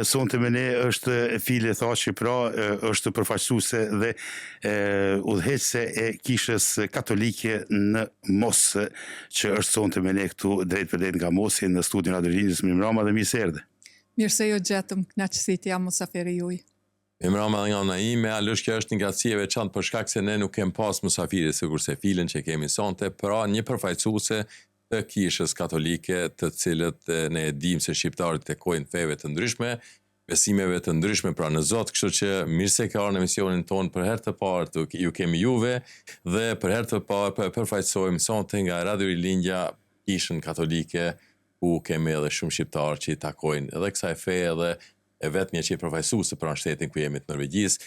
sonte me ne është File Thaçi, pra është përfaqësuese dhe udhëheqëse e kishës katolike në Mos, që është sonte me ne këtu drejt për drejt nga Mosi në studion Radio Linjës. Mirëmbrëma dhe mirë se erdhe. Mirë se ju gjetëm, kënaqësi jam musafiri juaj. Mirëmbrëma nga ana ime, alësh kjo është një ngatësi e veçantë për shkak se ne nuk kem pas musafiri sigurisht Filen që kemi sonte, pra një përfaqësuese të kishës katolike, të cilët ne e dimë se shqiptarët tekojnë feve të ndryshme, besimeve të ndryshme pra në Zot, kështu që mirë se ka ardhur në emisionin tonë për herë të parë, ju kemi juve dhe për herë të parë përfaqësojmë sonte nga Radio Linja kishën katolike, ku kemi edhe shumë shqiptarë që i takojnë edhe kësaj feje edhe e vetmja që i përfaqësuese për shtetin ku jemi të Norvegjisë.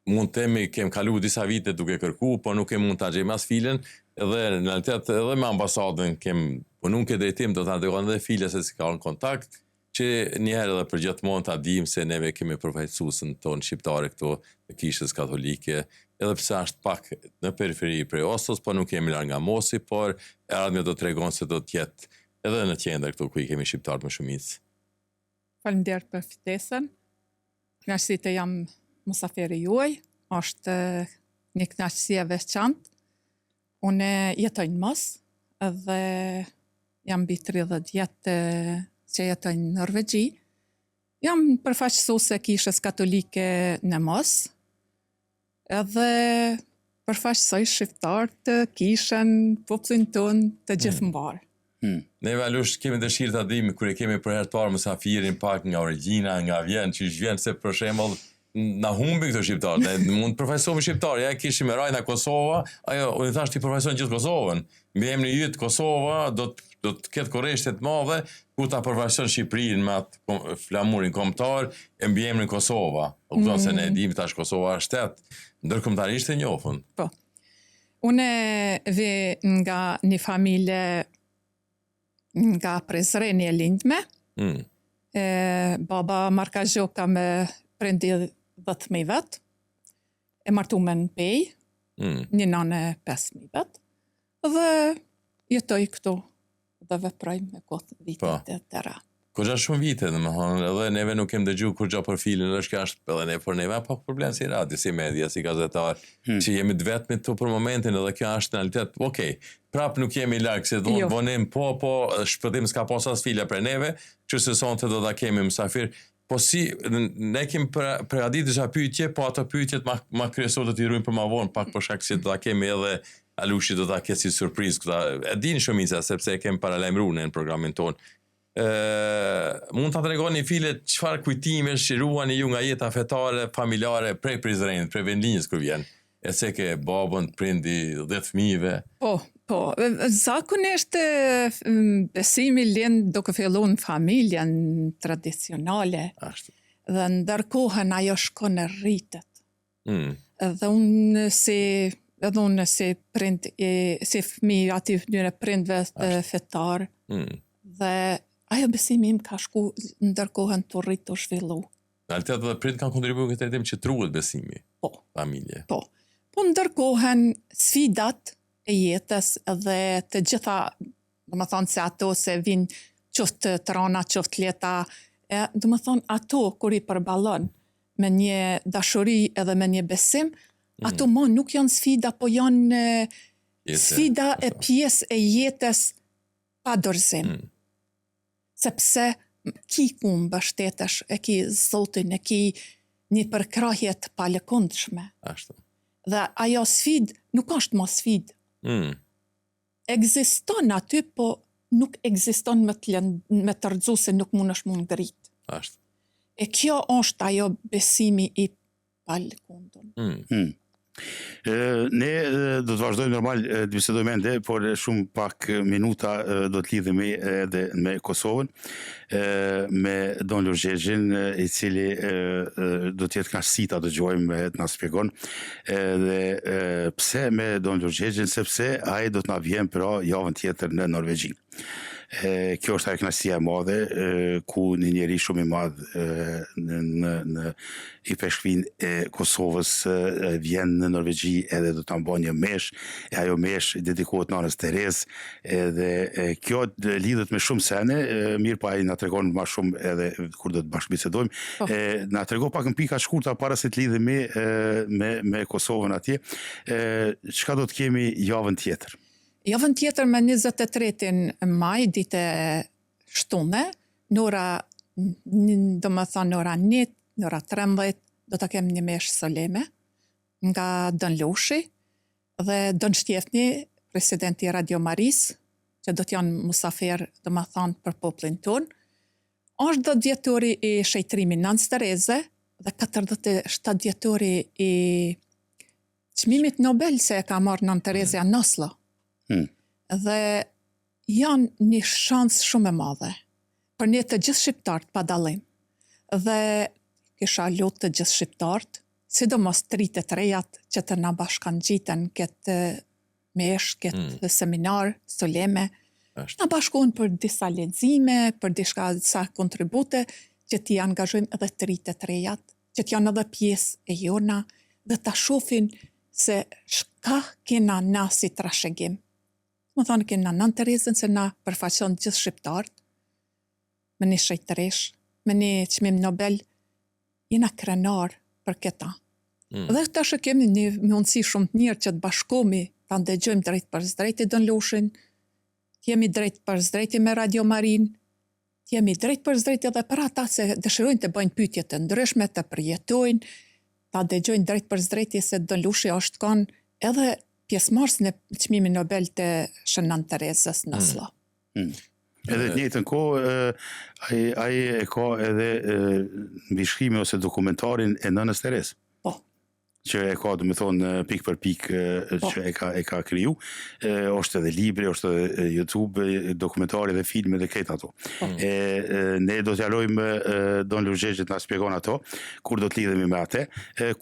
Mund të themi kem kaluar disa vite duke kërku, po nuk e mund ta gjejmë as Filen, edhe në realitet edhe me ambasadën kem punuar këtë drejtim, do ta dëgjon edhe File se si ka në kontakt, që një herë edhe për gjithmonë ta dim se neve kemi përfaqësuesen tonë shqiptare këtu të kishës katolike, edhe pse është pak në periferi prej Oslos, po nuk kemi larg nga Mosi, por ardhmja do tregon se do të jetë edhe në qendër këtu ku i kemi shqiptarët më shumicë. Faleminderit për ftesën. Kënaqësi të jam musafiri juaj, është një kënaqësi e veçantë. Unë jetoj në Mos dhe jam mbi 30 vjet që jetoj në Norvegji. Jam përfaqësuese kishës katolike në Mos, edhe përfaqësoj shqiptarët, kishën, popullin tonë të gjithë mbarë. Ne valush kemi dëshirë ta dimë kur e kemi për herë të parë musafirin pak nga origjina, nga vjen, që vjen se për shembull na humbi këto shqiptarë. Ne mund të përfaqësojmë shqiptarë, ja kishim Rajna Kosova, ajo unë thash ti përfaqëson gjithë Kosovën. Mbi emrin yt Kosova do të ketë korreshte të mëdha ku ta përfaqëson Shqipërinë me atë flamurin kombëtar e mbi emrin Kosova. U kupton se ne e dimë tash Kosova është shtet, ndërkombëtarisht e njohun. Po. Unë vi nga një familje nga Prizreni e lindme. Baba marka zhoka me prendi 10.000 vet, e martu me në pej, një nane 5.000 vet, dhe jetoj këtu dhe veproj me këtë vitet e tëra. Koxha shumë vite, domethënë, edhe neve nuk kem dëgjuar kur gja për Filen, është kjo është edhe ne për neve pak problem si radio, si media, si gazetar, që jemi të vetmit këtu për momentin, edhe kjo është në realitet, okej, prap nuk jemi larg se do të vonim, po shpëtim s'ka pas as Fila për neve, që se sonte do ta kemi mysafir. Po si ne kemi përgatitur disa pyetje, po ato pyetjet ma kryesore do t'i ruajmë për më vonë, pak për shkak se do ta kemi edhe Alushi do ta ketë si surprizë këta. E dini shumica sepse e kemi paralajmëruar në programin tonë. Mund ta tregoni File çfarë kujtimesh që ruani ju nga jeta fetare, familjare prej Prizrenit, prej vendlinjës kur vjen? E se ke babën, prindi 10 fëmijëve. Po, zakonisht besimi lind duke filluar në familjen tradicionale. Ashtu. Dhe ndërkohën ajo shkon e rritet. Dhe unë si prind, si fëmijë aty njëre prindve fetar, dhe ajo besimi im ka shku ndërkohën të rritë të zhvillu. Në realitet dhe prind kanë kontribuar këtë drejtim që truhet besimi. Po. Familje. Po ndërkohën sfidat e jetës dhe të gjitha, do më thonë se ato se vinë qoftë të rana, qoftë leta, do më thonë ato kur i përballon me një dashuri edhe me një besim, ato nuk janë sfida, po janë sfida e pjesë e jetës pa dorëzim. Sepse ki ku mbështetesh, e ki Zotin, e ki një përkrahje të palëkundshme. Ashtu. Dhe ajo sfid nuk është më sfid. Ekziston aty, po nuk ekziston me të rëdzu se nuk mund është mund ngrit. Ashtu. E kjo është ajo besimi i palëkundun. Ne do të vazhdojmë normal të bisedojmë ende, por shumë pak minuta do të lidhemi edhe me Kosovën, me Don Lurgjexhin, i cili do të jetë kënaqësi ta dëgjojmë të na shpjegon, dhe pse me Don Lurgjexhin, sepse ai do të na vjen pra javën tjetër në Norvegji. Kjo është ajo kënaqësia e madhe ku një njeri shumë i madh në i peshkvin e Kosovës vjen në Norvegji edhe do ta mbajë një mesh, e ajo mesh dedikohet nanës Terez, edhe kjo lidhet me shumë sene, mirë pa ai na tregon më shumë edhe kur do të bashkëbisedojmë. Na trego pak në pika shkurta para se të lidhemi me Kosovën atje. Çka do të kemi javën tjetër? Javën tjetër me 23 maj, ditë e shtunë, do më thonë ora 1, ora 13, do të kem një mesh soleme nga Don Lushi dhe Don Shtjefni, presidenti Radio Maris, që do t'janë musafer, do më thonë, për poplin tonë. Është 10 vjetori i shejtrimi Nans Tereze dhe 47 vjetori i çmimit Nobel se e ka marrë Nën Terezja në Oslo. Dhe janë një shans shumë e madhe për ne të gjithë shqiptarët pa dallim. Dhe kisha lutë të gjithë shqiptarët, sidomos tritet rejat që të na bashkangjiten këtë mesh, këtë seminar, soleme, na bashkohen për disa lexime, për disa kontribute që t'i angazhojmë edhe tritet rejat, që t'janë edhe pjesë e jona dhe ta shohin se shka kena na si trashëgim. Më thonë kena Nën Terezën se na përfaqëson gjithë shqiptarët, me një shejtëresh, me një çmim Nobel, jena krenar për këta. Dhe tash kemi një mundësi shumë të mirë që të bashkohemi, ta ndëgjojmë drejt për drejt i Don Lushin, jemi drejt për drejt me Radio Marin, jemi drejt për drejt edhe për ata se dëshirojnë të bëjnë pyetje të ndryshme, të përjetojnë, ta dëgjojnë drejt për drejt se Don Lushi është kanë edhe pjesëmarrës në çmimin Nobel të Nën Terezës në Oslo. Edhe të njëjtën kohë, ai e ka edhe mbishkrimin ose dokumentarin e nënës Terez. Po. Që e ka, do të thonë, pik për pik që e ka kriju. Është edhe libri, është edhe YouTube, dokumentari dhe filme dhe këtë ato. Ne do t'ja lojmë Don Lugjegjit na shpjegon ato, kur do të lidhemi me atë.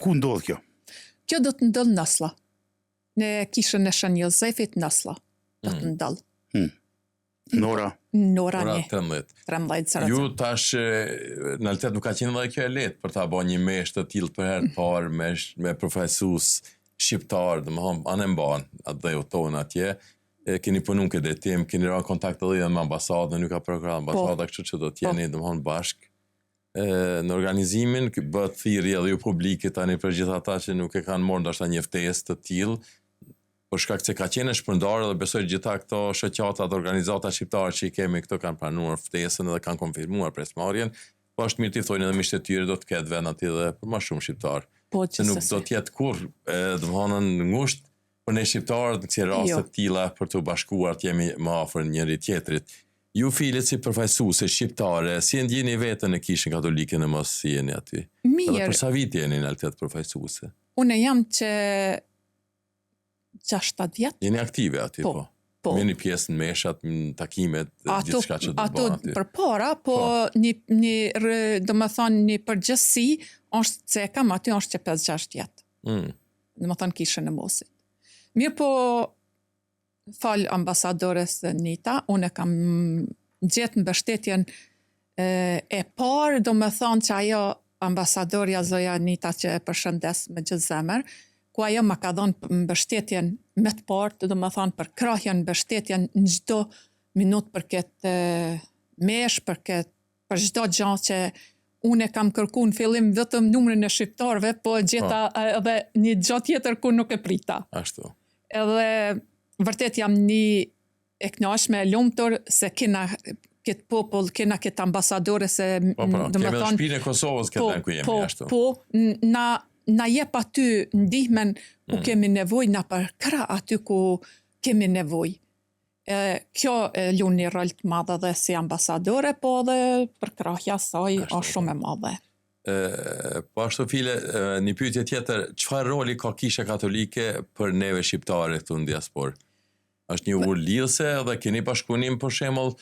Ku ndodh kjo? Kjo do të ndodh në Oslo. Në kishën e Shën Jozefit në Oslo. Do të ndodh. Nora? Nora 13. 13. Ju tash, në realitet nuk ka qenë dhe kjo e letë për ta bërë një mesh të tillë për herë të parë me profesus shqiptar, domethënë anë mban atë dhe tonë atje. Keni punu këtë tim, keni ra kontakt edhe me ambasadën, nuk ka program ambasada, kështu që do të jeni domethënë bashkë në organizimin, bëhet thirrje edhe ju publikit tani për gjithë ata që nuk e kanë marrë ndoshta një ftesë të tillë, për shkak se ka qenë shpërndarë dhe besoj gjitha këto shoqata dhe organizata shqiptare që i kemi këto kanë pranuar ftesën dhe kanë konfirmuar pjesëmarrjen, po është mirë t'i thonë edhe miqtë e tyre do të ketë vend aty dhe për më shumë shqiptar. Po, që nuk do të jetë kur domethënë ngushtë për ne shqiptarët në këto raste të tilla për të bashkuar të jemi më afër njëri tjetrit. Ju filet si përfaqësuese shqiptare, si e ndjeni veten në Kishën Katolike në mos jeni aty? Mirë. Edhe për sa vite jeni në realitet përfaqësuese? Unë jam që 6-7 vjet. Jeni aktive aty, po? Po. Jeni pjesë në meshat, në takimet, gjithçka që do të bëhen aty. Ato përpara, po do më thonë një përgjithësi, është se kam aty është që 5-6 vjet. Do më thonë Kishën e Mosit. Mirë po, fal ambasadores Nita, unë kam gjetë mbështetjen e parë, do më thonë që ajo ambasadorja zoja Nita që e përshëndes me gjithë zemër, ku ajo më ka dhënë mbështetjen me të parë, do më thonë për krahjen mbështetjen në çdo minutë për këtë mesh, për çdo gjë që unë kam kërkuar në fillim vetëm numrin e shqiptarëve, po gjeta edhe një gjë tjetër ku nuk e prita. Ashtu. Edhe vërtet jam një e kënaqshme e lumtur se kena këtë popull, kena këtë ambasadore se kemi edhe shpinën e Kosovës këtë ku jemi ashtu. Po, na jep aty ndihmën ku kemi nevojë, na përkrah aty ku kemi nevojë. Kjo lun një rol të madh edhe si ambasadore, po edhe përkrahja saj është shumë e madhe. Po ashtu file, një pyetje tjetër, çfarë roli ka Kisha Katolike për neve shqiptare këtu në diasporë? Është një urlidhse dhe keni bashkëpunim për shembull,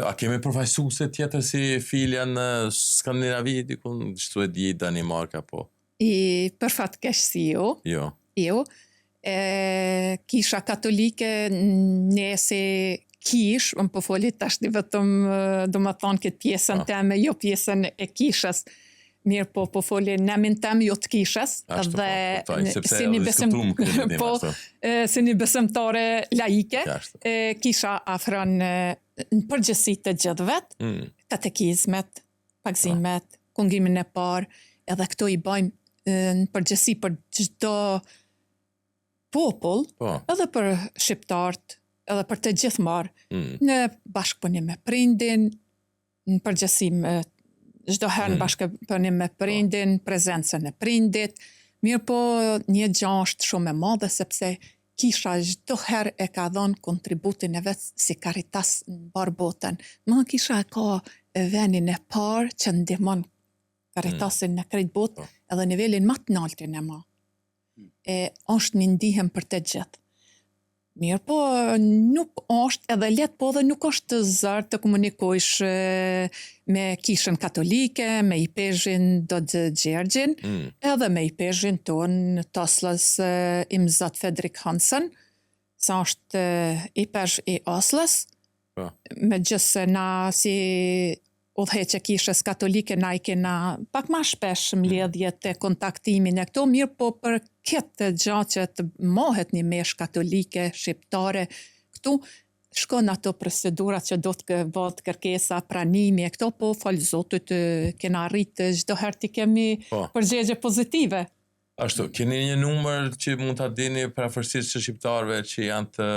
a kemi përfaqësuese tjetër si filja në Skandinavi, diku Suedi, Danimarka po? Për fatkeqësi jo. Kisha Katolike ne si kish, unë po foli tash vetëm do më thonë këtë pjesën teme, jo pjesën e kishës. Mirë po foli në emrin tem, jo të kishës, dhe si një besimtare laike, kisha afron në përgjithësi të gjithëve, katekizmet, pagzimet, kungimin e parë, edhe këto i bëjmë në përgjithësi për çdo popull, edhe për shqiptarët, edhe për të gjithë marë, në bashkëpunim me prindin, në përgjithësi çdo herë në bashkëpunim me prindin, prezencën e prindit, mirë po një gjë është shumë e madhe, sepse kisha çdo herë e ka dhënë kontributin e vet si Caritas në barë botën. Kisha ka venin e parë që ndihmon Caritasin në krejt botë, edhe nivelin më të lartin e ma. Është një ndihmë për të gjithë. Mirë po, nuk është edhe letë, po dhe nuk është të zërë të komunikojsh me kishën katolike, me i pezhin do të Gjergjin, edhe me i pezhin tonë të Oslës imzat Fredrik Hansen, sa është i pezh i Oslës, me gjithse na si udhëheqe kishës katolike na i kena pak ma shpesh mbledhjet e kontaktimin e këto, mirë po për këtë gjatë që të mohet një mesh katolike, shqiptare, këtu shkon ato procedurat që do të bëhet kërkesa, pranimi e këto, po falë Zotit kena rritë çdo herë të kemi përgjigje pozitive. Ashtu, keni një numër që mund ta dini për afërsisht të shqiptarëve që janë të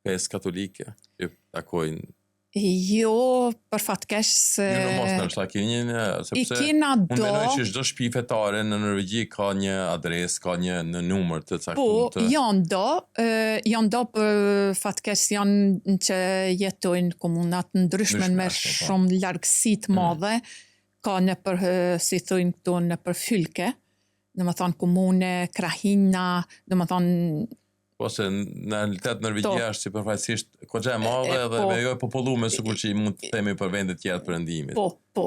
pesë katolike, që takojnë? Jo, për fatkesh se... Jo, mos në është, keni një, sepse unë menoj që çdo shtëpi fetare në Norvegji ka një adresë, ka një numër të caktuar. Po, janë do për fatkesh janë që jetojnë komunat ndryshme me shumë largësi të madhe, ka në për, si thojnë këto, në për fylke, dhe më thonë komune, krahina, dhe më thonë ose në realitet Norvegjia është si përfaqësisht kogja e madhe dhe me jo e popullume sikur që mund të themi për vendet tjera të perëndimit. Po.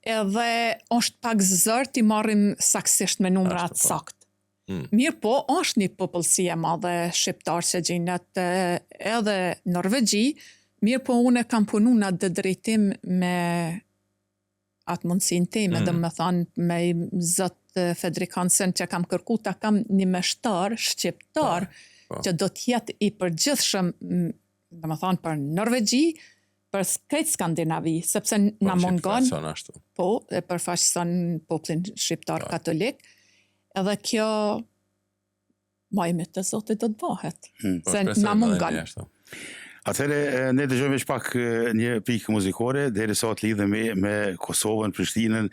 Edhe është pak zërt i marrim saksisht me numrat sakt. Mirë po, është një popullsi e madhe shqiptar që gjinet edhe Norvegji, mirë po unë kam punu në atë drejtim me atë mundësin time, dhe me thonë me zot Fredrik Hansen që kam kërku ta kam një meshtar shqiptar, që do t'jetë i përgjithshëm, dhe më thonë për Norvegji, për krejt Skandinavi, sepse na mungon, e përfaqëson popullin shqiptar katolik, edhe kjo majme të Zotit do të bëhet, se na mungon. Atëhere, ne dëgjojmë pak një pikë muzikore, deri sot lidhemi me Kosovën, Prishtinën,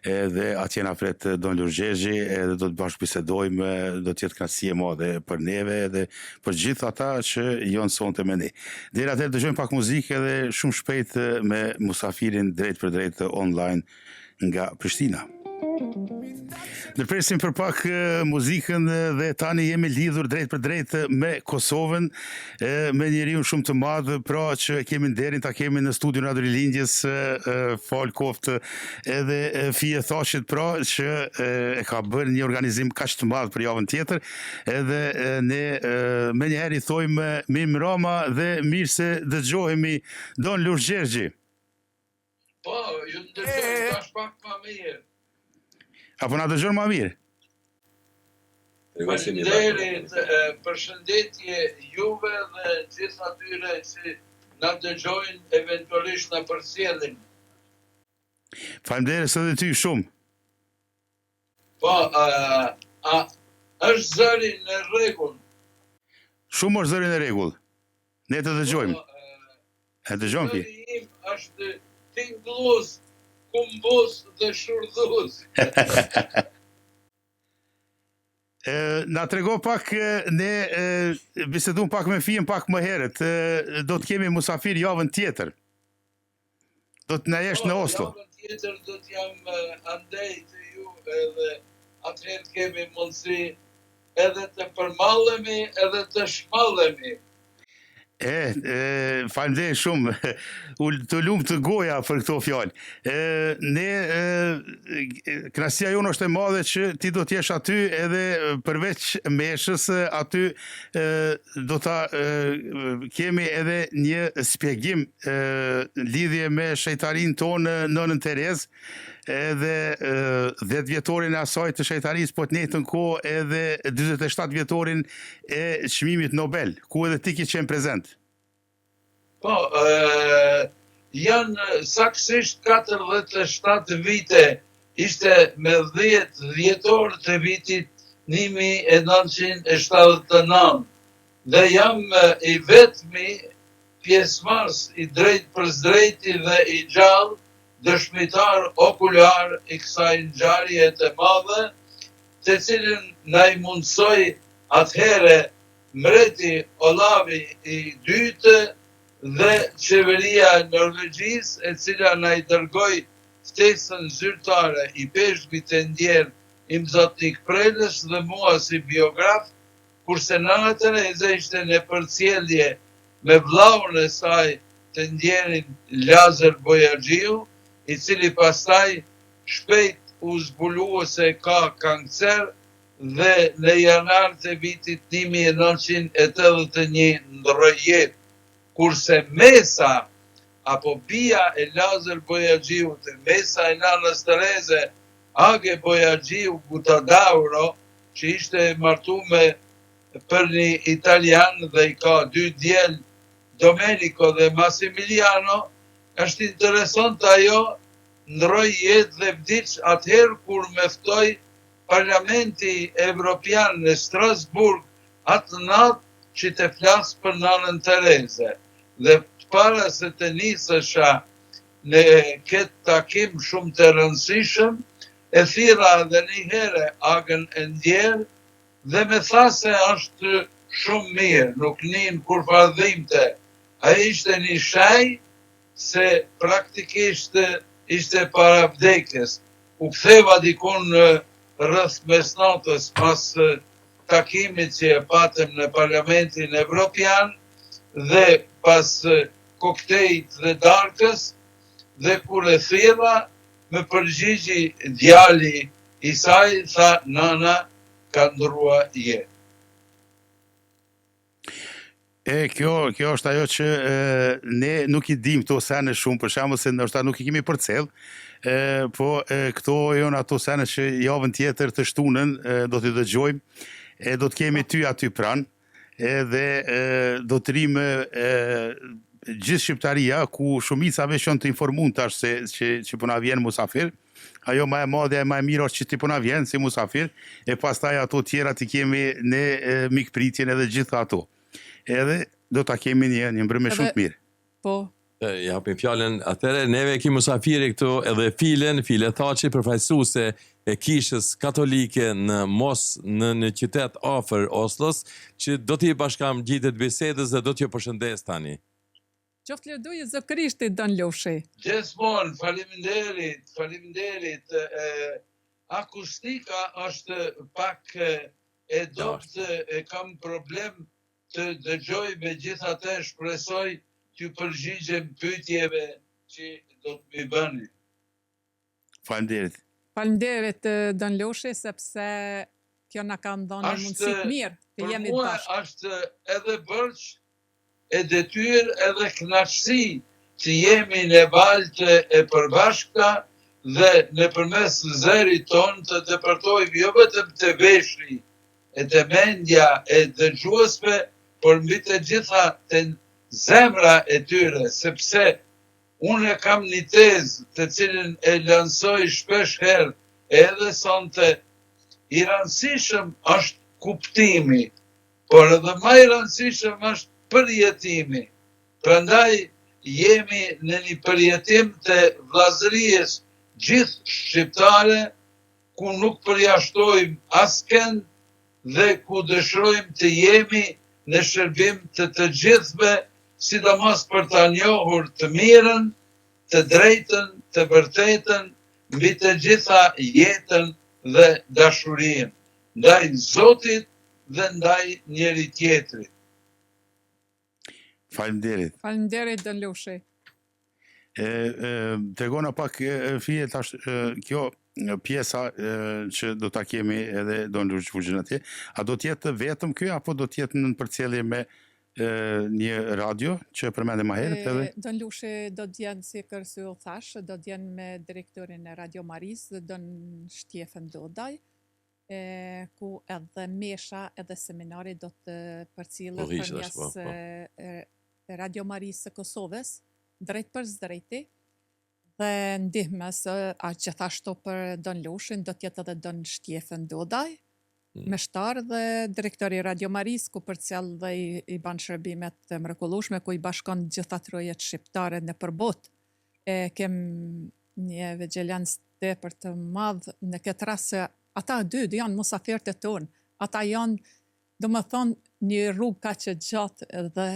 dhe atje na pret Don Lurgjezhi, edhe do të bashkëbisedojmë, do të jetë kënaqësi e madhe për neve dhe për gjithë ata që janë sonte me ne. Deri atëherë dëgjojmë pak muzikë edhe shumë shpejt me musafirin drejt për drejt online nga Prishtina. Ndërpresim për pak muzikën dhe tani jemi lidhur drejt për drejt me Kosovën, me njeriun shumë të madh, pra që kemi nderin ta kemi në studion Radio Rilindjes, fal koft edhe fije thashit, pra që e ka bërë një organizim kaq të madh për javën tjetër, edhe ne me njëherë i thojmë Mim Rama dhe mirë se dëgjohemi Don Lurgjezhi. Po, ju të dëgjoj tash pak më mirë. Apo na dëgjon më mirë? Faleminderit, përshëndetje juve dhe gjithë atyre që na dëgjojnë eventualisht na përcjellin. Faleminderit edhe ty shumë. Po, është zëri në rregull. Shumë është zëri në rregull. Ne të dëgjojmë. E dëgjon ti? Zëri im është tingëllus, kumbus dhe shurdhus. Na trego pak, ne bisedum pak me fijen pak më herët, do të kemi musafir javën tjetër. Do të na jesh në Oslo. Javën tjetër do të jam andej të ju edhe atëherë kemi mundësi edhe të përmallemi edhe të shmallemi. Faleminderit shumë. Të lumë të goja për këto fjalë. Kënaqësia jonë është e madhe që ti do t'jesh aty edhe përveç meshës aty do ta kemi edhe një spjegim lidhje me shejtarin tonë Nënën Terezë, edhe 10 vjetorin e asaj të shejtarisë, po të njëjtën kohë edhe 47 vjetorin e çmimit Nobel, ku edhe ti ke qenë prezent. Po, janë saktësisht 47 vite, ishte me 10 dhjetor të vitit 1979, dhe jam i vetmi pjesëmarrës i drejt për drejti dhe i gjallë dëshmitar okular i kësaj ngjarje të madhe, të cilën na i mundsoi atëhere mbreti Olavi i dytë dhe qeveria e Norvegjisë, e cila na i dërgoi ftesën zyrtare i peshkut të ndjerë Imzotnik Prelës dhe mua si biograf, kurse Nana Tereza ishte në përcjellje me vllaun e saj të ndjerin Lazar Bojaxhiu, i cili pastaj shpejt u zbulua se ka kancer dhe në janar të vitit 1981 ndroi jetë, kurse Mesa, apo bia e Lazar Bojaxhiut, Mesa e Nanës Tereze, Age Bojaxhiu Gutadauro, që ishte martuar për një italian dhe i ka 2 djel, Domenico dhe Massimiliano, është interesant ajo, ndroi jetë dhe vdiq atëherë kur me ftoi Parlamenti Evropian në Strasburg atë natë që të flasë për Nanën Tereze. Dhe para se të nisesha në këtë takim shumë të rëndësishëm, e thira dhe një herë Agën e ndjerë dhe me tha se është shumë mirë, nuk nin kur fardhimte. Ai ishte një shaj se praktikisht ishte para vdekjes. U ktheva dikun rreth mesnatës pas takimit që e patëm në Parlamentin Evropian dhe pas koktejt dhe darkës, dhe kur e thira, me përgjigji djali i saj, tha Nana ka ndrua jetë. Kjo është ajo që ne nuk i dim këto sene shumë, për shembull se ndoshta nuk i kemi përcjell, po këto janë ato sene që javën tjetër të shtunën do t'i dëgjojmë, do të kemi ty aty pranë, edhe do të rrimë gjithë Shqiptaria, ku shumica veç janë të informuar tash që po na vjen musafir. Ajo më e madhe e më e mirë është që ti po na vjen si musafir, e pastaj ato tjera ti kemi në mikpritjen edhe gjitha ato. Edhe do ta kemi një mbrëmje shumë të mirë. Po. Japim fjalën atëre, neve kemi musafiri këtu edhe File Thaçi, përfaqësuese e kishës katolike në Mos, në një qytet afër Oslos, që do t'i bashkam gjitet bisedës dhe do t'ju përshëndes tani. Qoftë lëduje Zë Krishti Dan Loshi. Gjithmonë, faleminderit. Akustika është pak e dobët, e kam problem të dëgjoj, megjithatë shpresoj t'ju përgjigjem pyetjeve që do të më bëni. Faleminderit. Faleminderit Dan Loshi, sepse kjo na ka dhënë mundësi të mirë të jemi bashkë. Për mua është edhe bërç, e detyrë edhe kënaqësi që jemi në valët e përbashkëta dhe nëpërmes zërit tonë të depërtojmë jo vetëm të veshri e të mendja e dëgjuesve, por mbi të gjitha të zemra e tyre, sepse unë kam një tezë të cilën e lansoj shpesh herë, edhe sonte, i rëndësishëm është kuptimi, por edhe më i rëndësishëm është përjetimi. Prandaj jemi në një përjetim të vllazërisë gjithë shqiptare, ku nuk përjashtojmë askënd dhe ku dëshirojmë të jemi në shërbim të gjithëve, sidomos për ta njohur të mirën, të drejtën, të vërtetën, mbi të gjitha jetën dhe dashurinë, ndaj Zotit dhe ndaj njëri tjetrit. Faleminderit. Faleminderit Don Lushi. Tregona pak fije tash kjo pjesa që do ta kemi edhe Don Lushi Fuxhin atje, a do të jetë vetëm ky apo do të jetë në përcjellje me një radio që përmendëm më herët edhe? Don Lushi do të jenë si kërse u thash, do të jenë me direktorin e Radio Maris, Don Shtjefen Dodaj, ku edhe mesha edhe seminari do të përcjellet përmes Radio Maris së Kosovës, drejt për drejti, dhe ndihmës gjithashtu për Don Lushin do të jetë edhe Don Shtjefen Dodaj, meshtar dhe direktori Radio Maris, ku përcjell dhe i ban shërbimet të mrekullueshme, ku i bashkon gjitha trojet shqiptare në përbot. Kem një vigjilancë tepër të madh në këtë rast se ata dy janë musafirët e tonë. Ata janë, domethënë, një rrugë kaq e gjatë dhe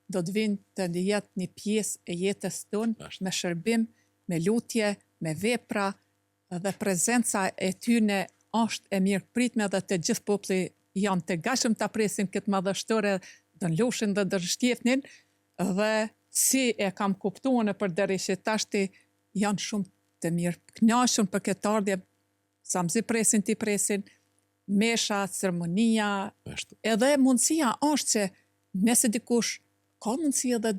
do të vinë të jetë një pjesë e jetës tonë me shërbim, me lutje, me vepra dhe prezenca e tyne është e mirë pritme dhe të gjithë populli janë të gatshëm ta presin këtë madhështore Don Lushin dhe Don Shtjefnin dhe si e kam kuptuar në përderi tashti janë shumë të mirë kënaqur për këtë ardhje, sa mzi presin ti presin, mesha, ceremonia, edhe mundësia është që nëse dikush ka mundësi edhe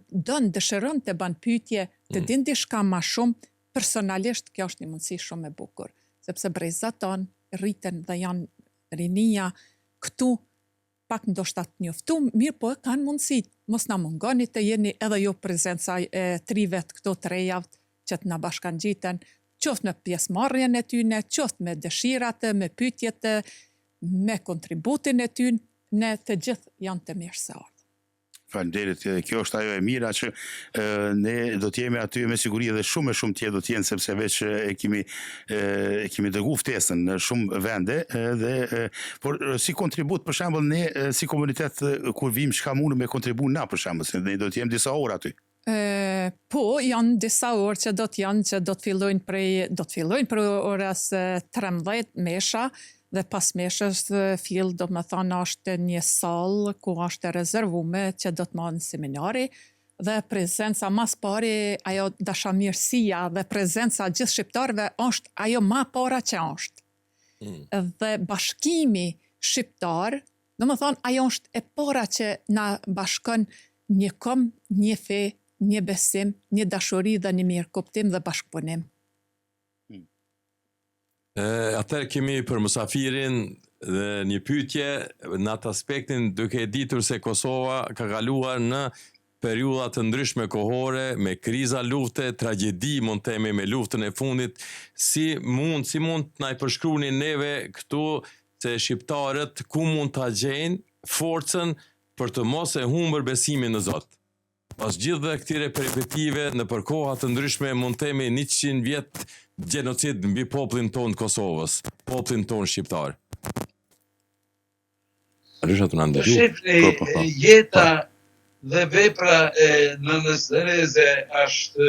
dëshiron të ban pyetje, të din diçka më shumë, personalisht kjo është një mundësi shumë e bukur, sepse brezat tonë rriten dhe janë rinia këtu pak ndoshta të njoftu, mirë po kanë mundësi, mos na mungoni të jeni edhe jo prezenca e 3 vet këto 3 javë që të na bashkangjiten, qoftë me pjesëmarrjen e tyne, qoftë me dëshirat, me pyetjet, me kontributin e tyne, ne të gjithë janë të mirë se ardhur. Faleminderit, kjo është ajo e mira që ne do të jemi aty me siguri dhe shumë tjerë do të jenë sepse veç e kemi dëgu ftesën në shumë vende por si kontribut për shembull ne si komunitet kur vim çka mundem me kontribu na për shembull se ne do të jemi disa orë aty. Po, janë disa orë që do të fillojnë prej orës 13 mesha, dhe pas meshës fill do më thonë është një sallë ku është rezervume që do të marrë seminari dhe prezenca mas pari, ajo dashamirësia dhe prezenca gjithë shqiptarëve është ajo ma para që është. Dhe bashkimi shqiptar, do më thonë ajo është e para që na bashkon një kom, një fe, një besim, një dashuri dhe një mirë kuptim dhe bashkëpunim. Atëherë kemi për musafirin dhe një pyetje në atë aspektin duke ditur se Kosova ka kaluar në periudha të ndryshme kohore me kriza, lufte, tragjedi, mund të themi me luftën e fundit, si mund na i përshkruani neve këtu se shqiptarët ku mund ta gjejnë forcën për të mos e humbur besimin në Zot. Pas gjithë dhe këtire peripetive në përkoha të ndryshme mund të themi 100 vjet gjenocid mbi popullin tonë të Kosovës, popullin tonë shqiptar. Shifni, jeta dhe vepra e nënës Tereze është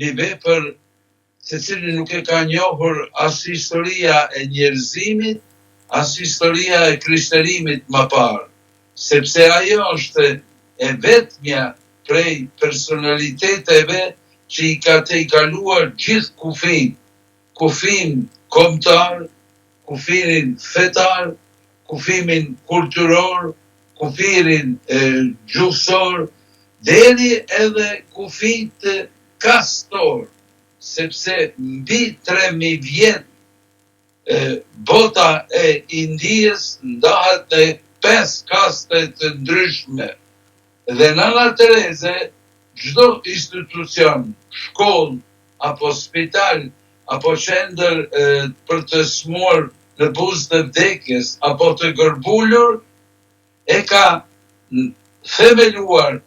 një vepër se cili nuk e ka njohur as historia e njerëzimit, as historia e krishterimit më parë, sepse ajo është e vetmja prej personaliteteve që i ka të i kaluar gjithë kufin kombëtar, kufirin fetar, kufimin kulturor, kufirin gjuhësor, deri edhe kufit kastor, sepse mbi 3000 vjet bota e Indijës ndahet në 5 kaste të ndryshme. Dhe Nana Tereze, çdo institucion, shkollë, apo spital, apo qendër për të smur në buzë të vdekjes, apo të gërbullur, e ka themeluar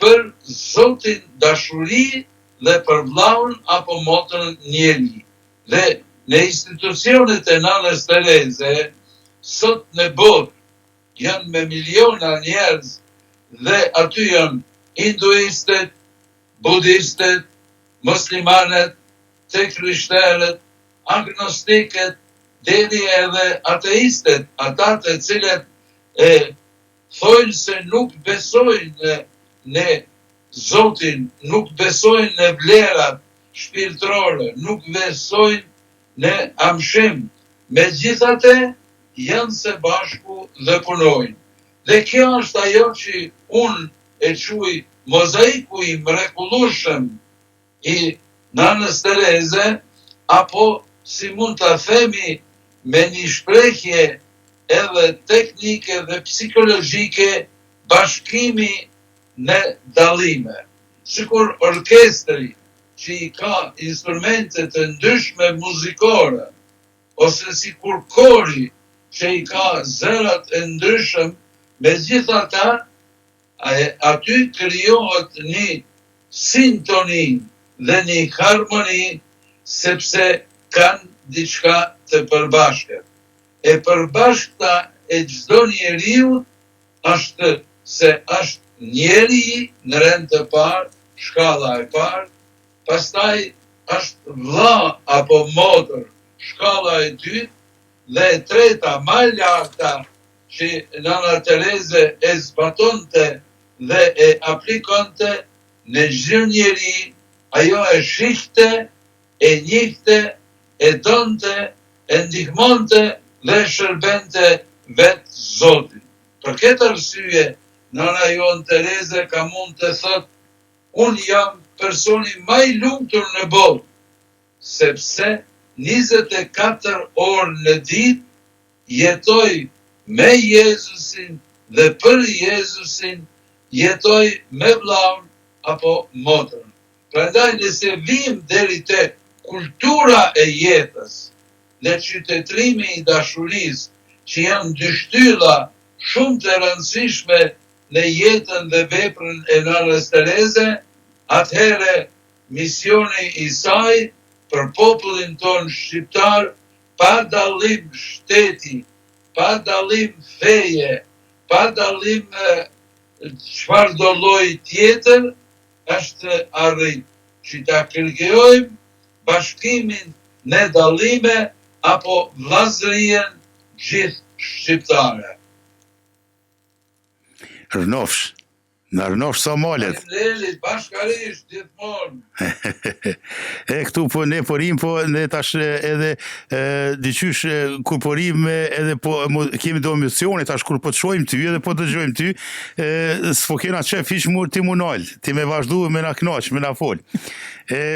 për Zotin dashuri dhe për vllaun apo motrën njeri. Dhe në institucionet e Nanës Tereze, sot në botë, janë me miliona njerëz dhe aty janë hinduistet, budistet, muslimanet, të krishterët, agnostiket, deri edhe ateistet, ata të cilët thojnë se nuk besojnë në Zotin, nuk besojnë në vlerat shpirtërore, nuk besojnë në amshim. Megjithatë, janë së bashku dhe punojnë. Dhe kjo është ajo që unë e quaj mozaiku i mrekullueshëm i Nanës Tereze, apo si mund të themi me një shprehje edhe teknike dhe psikologjike, bashkimi në dallime. Sikur orkestri që i ka instrumente të ndryshme muzikore, ose sikur kori që i ka zërat e ndryshëm, megjithatë aty krijohet një sintoni dhe një harmoni, sepse kanë diçka të përbashkët. E përbashkëta e çdo njeriu është se është njeri në rend të parë, shkalla e parë, pastaj është vlla apo motër, shkalla e dytë, dhe e treta më larta që Nana Tereze e zbatonte dhe e aplikonte në çdo njeri, ajo e shihte, e njihte, e donte, e ndihmonte dhe shërbente vetë Zotin. Për këtë arsye, Nana jon Tereze ka mund të thotë, unë jam personi më i lumtur në botë, sepse 24 orë në ditë jetoj me Jezusin dhe për Jezusin, jetoj me vllaun apo motrën. Prandaj nëse vim deri te kultura e jetës, dhe qytetrimi i dashurisë, që janë dy shtylla shumë të rëndësishme në jetën dhe veprën e Nanës Tereze, atëherë misioni i saj për popullin ton shqiptar, pa dallim shteti, pa dallim feje, pa dallim çfarë do lloj tjetër, është arrit që ta kërkojmë bashkimin në dallime apo vllazërien gjithë shqiptare. Në rënofsh sa malet. Faleminderit, bashkarisht gjithmonë. E këtu po ne porim, po ne tash edhe diqysh kur porim edhe po kemi do emisione tash kur po të shohim ty edhe po të dëgjojmë ty, s'po kena qef hiç ti mu nal, ti me vazhdu me na knaq, me na fol.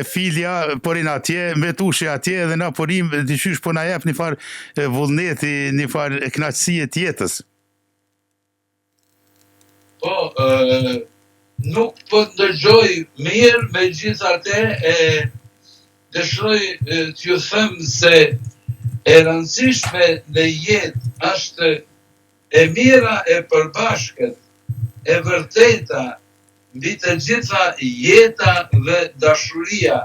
Filja porin atje, me tushi atje edhe na porim diqysh po na jep një far vullneti, një far knaqësie të jetës. Po, nuk po të ndëgjoj mirë, megjithatë dëshiroj t'ju them se e rëndësishme në jetë është e mira e përbashkët, e vërteta, mbi të gjitha jeta dhe dashuria,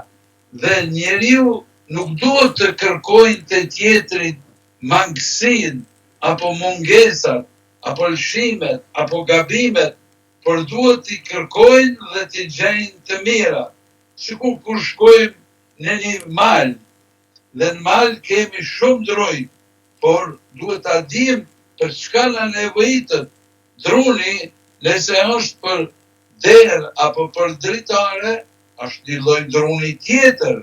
dhe njeriu nuk duhet të kërkojnë të tjetrit mangësinë apo mungesat, apo lëshimet, apo gabimet, por duhet t'i kërkojnë dhe t'i gjejnë të mira. Sikur kur shkojmë në një mal, dhe në mal kemi shumë druj, por duhet t'a dim për çka na nevojitet. Druni, nëse është për derë apo për dritare, është një lloj druni tjetër.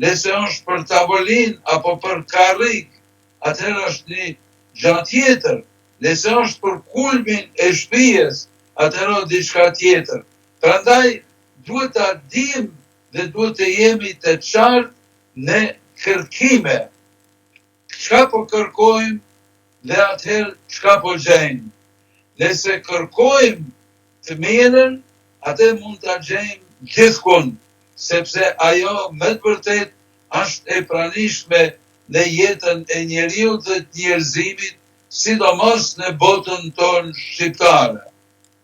Nëse është për tavolin apo për karrik, atëherë është një gjë tjetër. Nëse është për kulmin e shtëpisë, atëherë diçka tjetër. Prandaj duhet ta dim dhe duhet të jemi të qartë në kërkime. Çka po kërkojmë dhe atëherë çka po gjejmë. Nëse kërkojmë të mirën, atë mund ta gjejmë gjithkund, sepse ajo me të vërtetë është e pranishme në jetën e njeriu dhe të njerëzimit, sidomos në botën tonë shqiptare.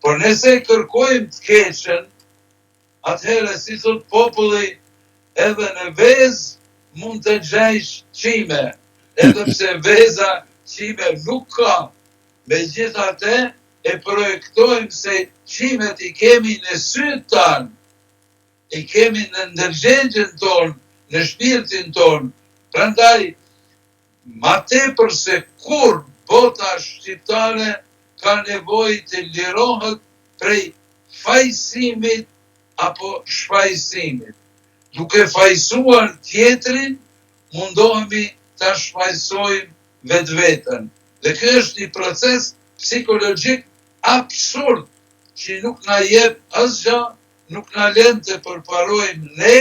Por nëse kërkojmë të keqen, atëherë si thot populli, edhe në vezë mund të gjejsh qime, edhe pse veza qime nuk ka. Megjithatë e projektojmë se qimet i kemi në sytë tanë, i kemi në ndërgjegjen tonë, në shpirtin tonë. Prandaj, ma tepër se kur bota shqiptare ka nevojë të lirohet prej fajsimit apo shfajsimit. Duke fajsuar tjetrin, mundohemi ta shfajsojmë vetveten. Dhe ky është një proces psikologjik absurd që nuk na jep asgjë, nuk na lën të përparojmë ne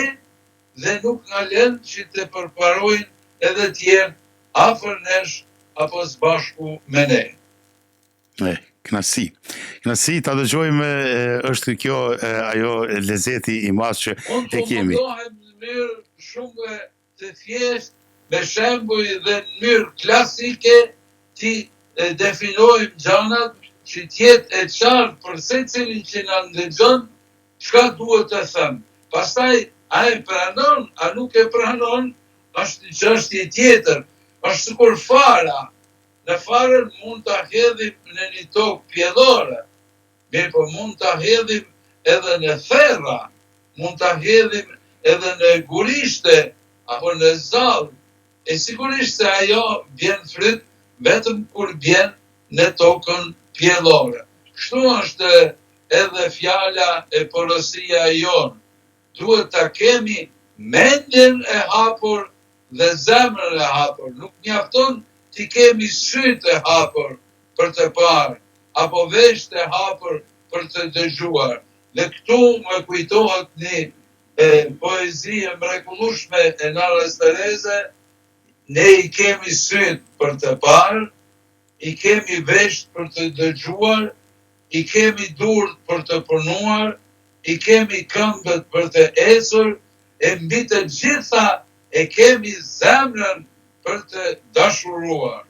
dhe nuk na lën që të përparojnë edhe tjerë afër nesh apo së bashku me ne. Knasi ta dëgjojmë, është kjo ajo lezeti i madh që e kemi. Unë mundohem në mënyrë shumë të thjeshtë, me shembuj dhe në mënyrë klasike, ti definojmë gjanat që t'jetë e qartë për secilin që na ndëgjon çka duhet të them. Pastaj a e pranon, a nuk e pranon, është një çështje tjetër. Është sikur fara. Në farën mund ta hedhim në një tokë pjellore, mirë po mund ta hedhim edhe në therra, mund ta hedhim edhe në gurishte apo në zall. E sigurisht se ajo vjen fryt vetëm kur vjen në tokën pjellore. Kështu është edhe fjala e porosia jonë. Duhet ta kemi mendjen e hapur dhe zemrën e hapur. Nuk mjafton ti kemi sytë e hapur për të parë, apo vesht e hapur për të dëgjuar. Dhe këtu më kujtohet një poezi e mrekullueshme e Nanës Tereze, ne i kemi sytë për të parë, i kemi vesht për të dëgjuar, i kemi durët për të punuar, i kemi këmbët për të ecur, e mbi të gjitha e kemi zemrën për të dashuruar.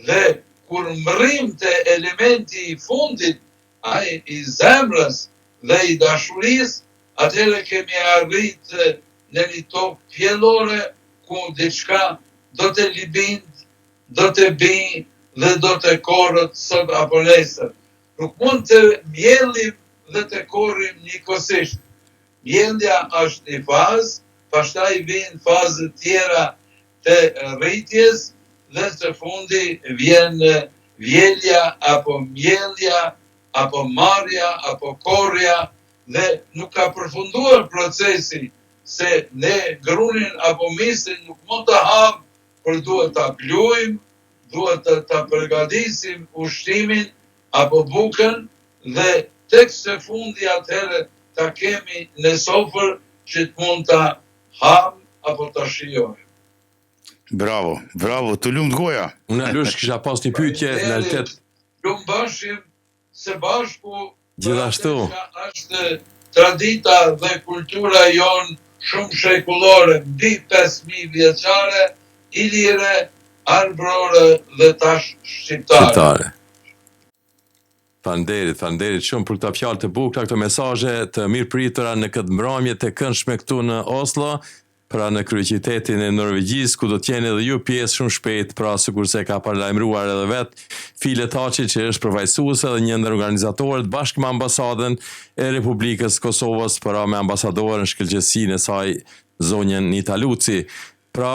Dhe kur mrim të elementi i fundit, ai i zemrës dhe i dashurisë, atëherë kemi arritë në një tokë pjellore ku diçka do të libind, do të bijë dhe do të korrët sot apo nesër. Nuk mund të mjellim dhe të korrim njëkohësisht. Mjellja është një fazë, pastaj vijnë fazët tjera të rritjes dhe së fundi vjen vjelja apo mjellja apo marrja apo korrja dhe nuk ka përfunduar procesi se ne grunin apo misin nuk mund të ham, por duhet ta plujmë, duhet ta përgatisim ushqimin apo bukën dhe tek së fundi atëherë ta kemi në sofër që të mund ta ham apo ta shijojmë. Bravo, të lumt goja. Unë Alush kisha pas një pyetje në realitet. Lumë bashim së bashku. Gjithashtu. Është tradita dhe kultura jonë shumë shekullore, mbi 5.000 vjeçare, ilire, arbrore dhe tash shqiptare. Faleminderit shumë për këto fjalë të bukura, këto mesazhe të mirëpritura në këtë mbrëmje të këndshme këtu në Oslo. Pra në kryeqytetin e Norvegjisë, ku do të jeni edhe ju pjesë shumë shpejt, pra sikurse ka paralajmëruar edhe vet File Taçi, që është përfaqësuese dhe një ndër organizatorët bashkë me ambasadën e Republikës Kosovës, pra me ambasadorën shkëlqësinë e saj zonjën Nita Luci. Pra,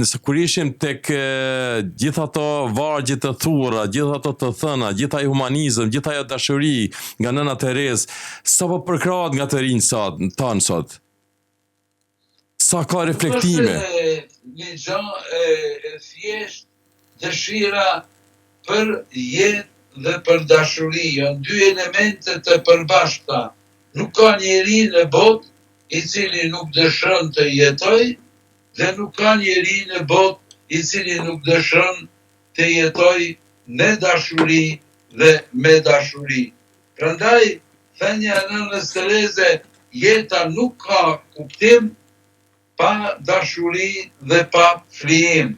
nëse kur ishim tek gjitha ato vargje të thurra, gjitha ato të thëna, gjitha ai humanizëm, gjitha ajo dashuri nga nëna Terezë, sa po përkrahet nga të rinj tanë sot? Sa ka reflektime? Një gjë e thjesht, dëshira për jetë dhe për dashuri, janë dy elemente të përbashkëta. Nuk ka njeri në botë i cili nuk dëshon të jetoj, dhe nuk ka njeri në botë i cili nuk dëshon të jetoj në dashuri dhe me dashuri. Prandaj, thënia e Nanës Tereze, jeta nuk ka kuptim pa dashuri dhe pa flijim.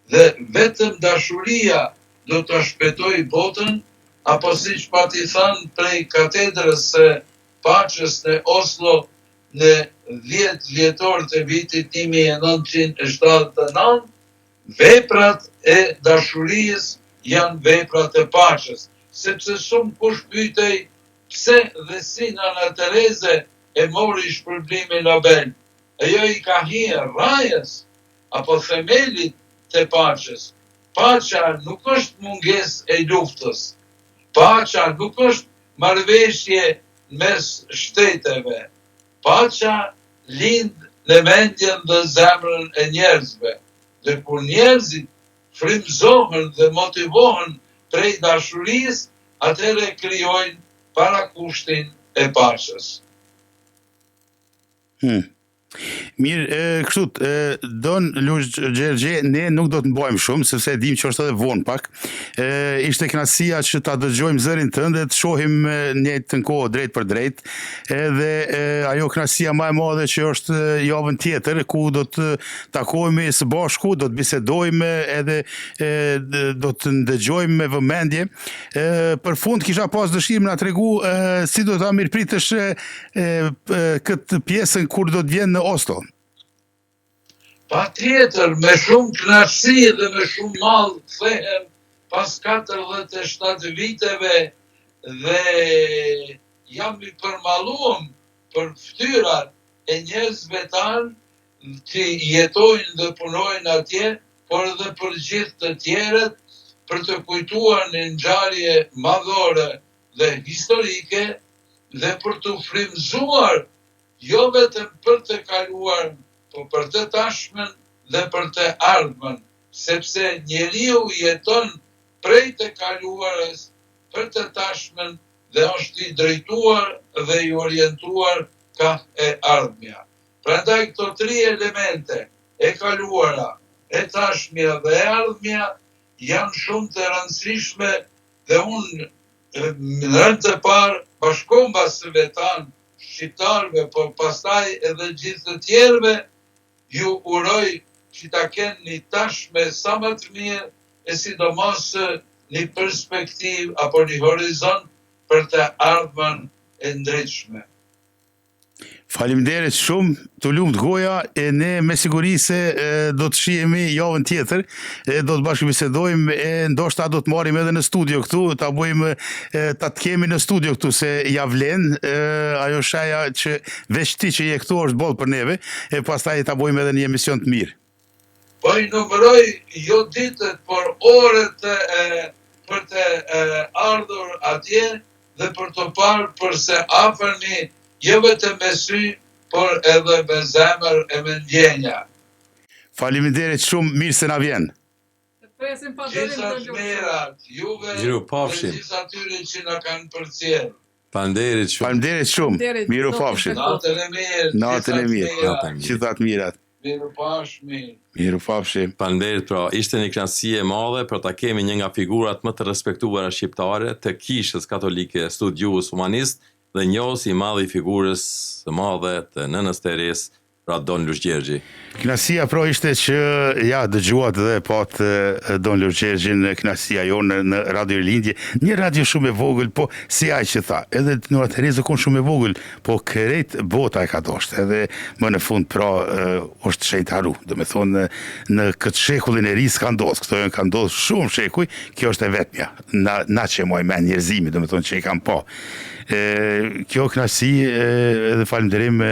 Dhe vetëm dashuria do të shpëtoj botën, apo siç pati thënë prej katedrës së paqes në Oslo në 10 vjetor të vitit 1979, veprat e dashurisë janë veprat e paqes. Sepse shumë kush pyetej pse dhe si Nana Tereze e mori shpërblimin Nobel. Ajo i ka hyrë rrajës apo themelit të paqes. Paqja nuk është mungesë e luftës. Paqja nuk është marrëveshje mes shteteve. Paqja lind në mendjen dhe zemrën e njerëzve. Dhe kur njerëzit frymëzohen dhe motivohen prej dashurisë, atëherë krijojnë parakushtin e paqes. Mirë, kështu, Don Lush Gjergje, ne nuk do të mbajmë shumë, sepse dim që është edhe vonë pak. Ishte kënaqësia që ta dëgjojmë zërin tënd dhe të shohim një të kohë drejt për drejt, edhe ajo kënaqësia më e madhe që është javën tjetër, ku do të takohemi së bashku, do të bisedojmë edhe do të ndëgjojmë me vëmendje. Për fund kisha pas dëshirë na tregu si do ta mirëpritësh këtë pjesën kur do të vjen në Oslo. Pa tjetër, me shumë kënaqësi dhe me shumë mall kthehem pas 47 viteve dhe jam i përmalluar për fytyrat e njerëzve tanë që jetojnë dhe punojnë atje, por edhe për gjithë të tjerët, për të kujtuar një ngjarje madhore dhe historike dhe për të frymëzuar jo vetëm për të kaluar, por për të tashmen dhe për të ardhmen, sepse njeriu jeton prej të kaluarës për të tashmen dhe është i drejtuar dhe i orientuar ka e ardhmja. Prandaj këto 3 elemente, e kaluara, e tashmja dhe e ardhmja, janë shumë të rëndësishme dhe unë në rënd të parë bashkombasëve tanë shqiptarëve, por pastaj edhe gjithë të tjerëve, ju uroj që ta kenë një tashme sa më të mirë e sidomos një perspektivë apo një horizont për të ardhmen e ndritshme. Faleminderit shumë, të lumt goja, e ne me siguri se do të shihemi javën tjetër, do të bashkëbisedojmë, e ndoshta do të marrim edhe në studio këtu, ta bëjmë, ta të kemi në studio këtu, se ja vlen, ajo shaja që veç ti që je këtu është boll për neve, e pastaj ta bëjmë edhe një emision të mirë. Po i numëroj jo ditët, por orët për të ardhur atje dhe për të parë përse afërni jo vetëm me sy, por edhe me zemër e me ndjenja. Faleminderit shumë, mirë se na vjen. Gjitha të mirat, juve Miru dhe pafshim. gjitha atyre që na kanë përcjellë. Faleminderit shumë. Faleminderit shumë, miru pafshim. Natën e mirë, Natën e mirë. Natën e mirë. Gjithat mirat. Miru pashmi. Miru pafshim. Faleminderit, pra, ishte një kënaqësi e madhe për ta kemi një nga figurat më të respektuara shqiptare të Kishës Katolike, studiues humanist dhe njohës i madh i figurës së madhe të nënës Teresë, pra Don Lush Gjergji. Kënaqësia pra ishte që ja dëgjuat dhe pat Don Lush Gjergjin, kënaqësia jonë në Radio Lindje, një radio shumë e vogël, po si ai që tha, edhe Nora Tereza kon shumë e vogël, po krejt bota e ka dosht, edhe më në fund pra është shejtaru, do me thonë në këtë shekullin e ri s'ka ndodhur, këto janë ka ndodhur shumë shekuj, kjo është e vetmja, na që moj men njerëzimi, do me thonë që i kam pa. Kjo kënaqësi edhe falenderim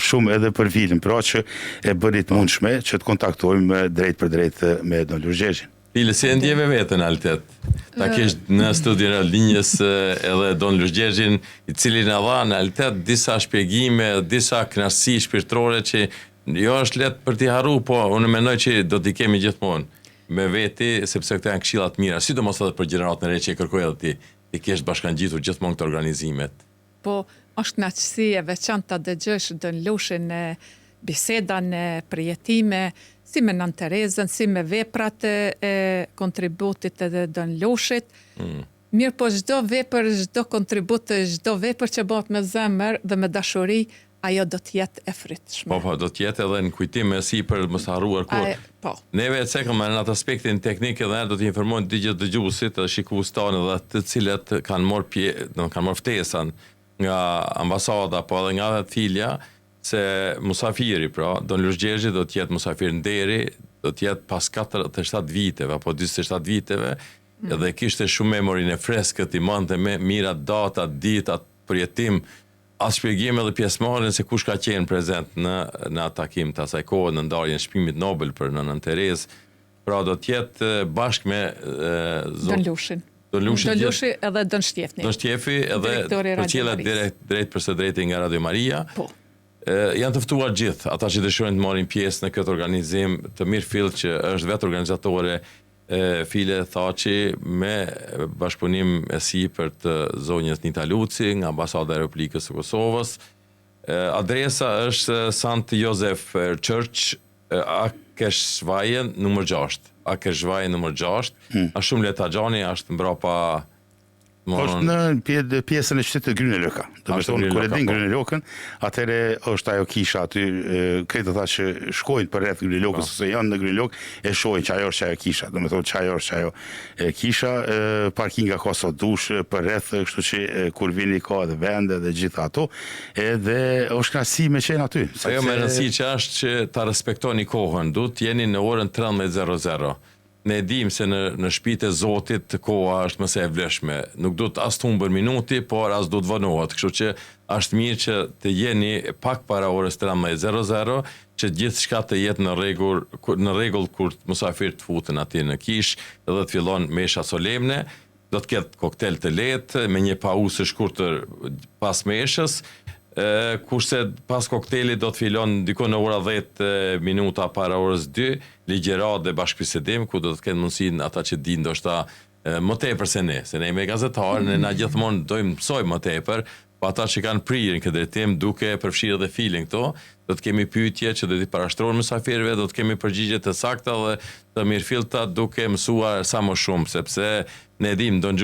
shumë edhe për film, pra që e bërit mundshme që të kontaktojmë drejt për drejt me Don Lush Gjergjin. File, si e ndjeve vetën, Altet? Ta kesh në studion e linjës edhe Don Lush Gjergjin, i cili na dha në Altet disa shpjegime, disa kënaqësi shpirtërore që jo është lehtë për t'i harru, po unë mendoj që do t'i kemi gjithmonë me veti, sepse këto janë këshilla të mira, sidomos edhe për gjeneratën e re që e kërkoj edhe ti kesh bashkangjitur gjithmonë këto organizimet. Po, është kënaqësi e veçantë ta dëgjosh Don Lushin në biseda në përjetime, si me Nën Terezën, si me veprat e kontributit edhe Don Lushit. Mirë, po çdo vepër, çdo kontribut, çdo vepër që bëhet me zemër dhe me dashuri, ajo do të jetë e fritshme. Po, do të jetë edhe në kujtim e si për mos harruar kur. Po. Neve e cekëm në atë aspektin teknik edhe do të informojnë të dëgjuesit dhe shikues tanë dhe të cilët kanë marrë ftesën nga ambasada po edhe nga filja se musafiri, pra, Don Lush Gjergji do të jetë musafir nderi, do të jetë pas 47 viteve apo 27 viteve, edhe kishte shumë memorinë e freskët, i mante me mira data, ditat, përjetim, as shpjegim edhe pjesëmarrjen se kush ka qenë prezent në takim të asaj kohe në ndarjen e çmimit Nobel për Nën Terezë. Pra do të jetë bashkë me Don Lushin. Don Lushi edhe Don Shtjefni. Don Shtjefi edhe përqela drejt për së drejti nga Radio Maria. Po. Janë të ftuar gjithë, ata që dëshirojnë të marrin pjesë në këtë organizim, të Mirfield që është vetë organizatore File Thaçi me bashkëpunim e sipër të zonjës Nita Luci nga Ambasada e Republikës së Kosovës. Adresa është Sant Josef Church, Akeshvaje numër 6. Akeshvaje numër 6. A shumë leta gjani, është mbrapa është në pjesën e qytetit Grünerløkka. Do të thonë kur e din Grünerløkkën, atëre është ajo kisha aty, kretë ata që shkojnë për rreth Grünerløkkës ose janë në Grünerløkkë e shohin çajo është ajo kisha. Do të thonë çajo është ajo kisha, parkinga ka sot dush për rreth, kështu që kur vini ka edhe vende dhe gjitha ato, edhe është kënaqësi me qenë aty. Ajo më rëndësi që është që ta respektoni kohën, duhet të jeni në orën 13:00. Ne dim se në shtëpitë e Zotit koha është më së e vlefshme. Nuk do të as të humbën minuti, por as do të vonohet. Kështu që është mirë që të jeni pak para orës 13:00, që gjithçka të jetë në rregull kur mysafirët futen aty në kish, edhe të fillon mesha solemne. Do të ketë koktel të lehtë me një pauzë të shkurtër pas meshës. Kurse pas koktelit do të fillon dikon në ora 10 minuta para orës 2, ligjërat dhe bashkëbisedim, ku do të kenë mundësinë ata që dinë ndoshta më tepër se ne jemi gazetarë, ne na gjithmonë dojmë mësojmë më tepër, po ata që kanë prirë në këtë drejtim duke përfshirë edhe Filin këto, do të kemi pyetje që do t'i parashtrohen mysafirëve, do të kemi përgjigje të sakta dhe të mirëfillta duke mësuar sa më shumë, sepse ne dim Don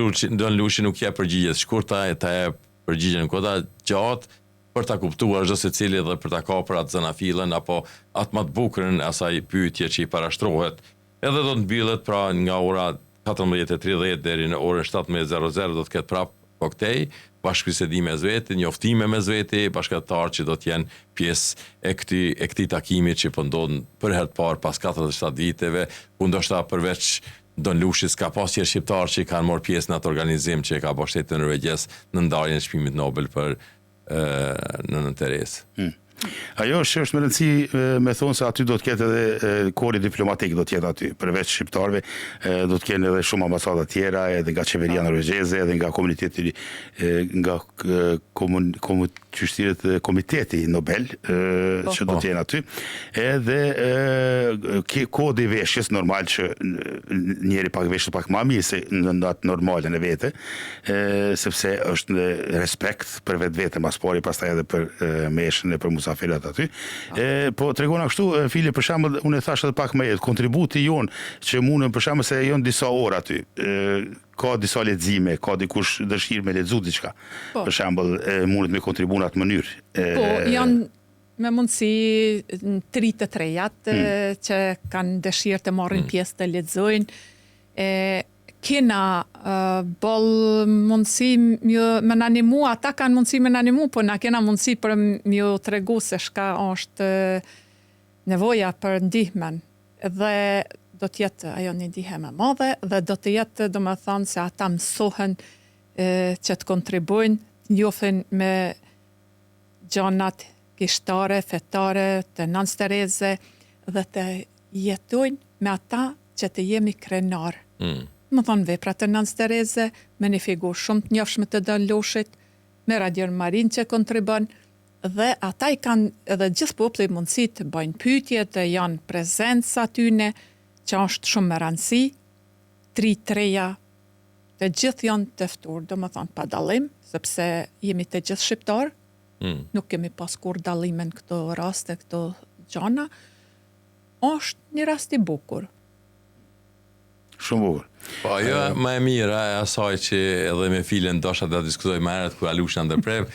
Lushi nuk jep përgjigje të shkurta, ta jep përgjigje në koha gjatë, për ta kuptuar çdo secili dhe për ta kapur atë zanafillën apo atë më të bukurën asaj pyetje që i parashtrohet. Edhe do të mbyllet pra nga ora 14:30 deri në orën 17:00 do të ketë prap koktej, bashkëbisedime mes vete, njoftime mes vete, bashkëtarë që do të jenë pjesë e këtij takimi që po ndodh për herë të parë pas 47 viteve, ku ndoshta përveç Don Lushis ka pas tjerë shqiptarë që kanë marrë pjesë në atë organizim që e ka bërë shteti norvegjes në ndarjen e çmimit Nobel për në Teres. Ajo është me rëndësi me thonë se aty do të ketë edhe kori diplomatik do të jetë aty, përveç shqiptarëve, do të kenë edhe shumë ambasada tjera, edhe nga qeveria norvegjeze, edhe nga komuniteti, nga komiteti Nobel, që do të jenë aty, edhe kodi veshjes normal që njeri pak veshët pak ma mirë se në atë normalen e vete, sepse është në respekt për vetë mas pari, pastaj edhe për meshën e për musafirët aty. Po tregona kështu, Fili, për shembull, unë e thash edhe pak më herët, kontributi jon që mundën për shembull se janë disa orë aty. Ka disa lexime, ka dikush dëshirë me lexu diçka. Për shembull, mundet me kontribu në atë mënyrë. Po, janë me mundësi 3 të trejat që kanë dëshirë të marrin pjesë të lexojnë. Kena bol mundësi me në animu, ata kanë mundësi me në animu, po na kena mundësi për mjë tregu se shka është nevoja për ndihmen. Dhe do të jetë ajo një ndihmë e madhe, dhe do të jetë, do më thonë, se ata mësohen që të kontribujnë, njohin me gjanat kishtare, fetare, të Nans Tereze, dhe të jetojnë me ata që të jemi krenar. Më thonë veprat të Nans Tereze, me një figur shumë të njofshme të Don Lushit, me Radio Marin që kontribon, dhe ata i kanë edhe gjithë populli mundësi të bëjnë pyetje, të janë prezencë atyne, që është shumë me rëndësi, 3-3-ja, të gjithë janë të ftuar, do më thonë pa dallim, sepse jemi të gjithë shqiptarë, nuk kemi pas kur dallimen këto raste, këto gjana, është një rast i bukur. Shumë bukur. Po, ajo më e mira e asaj që edhe me Filën dosha të diskutoj më herët kur Alusha ndërprev,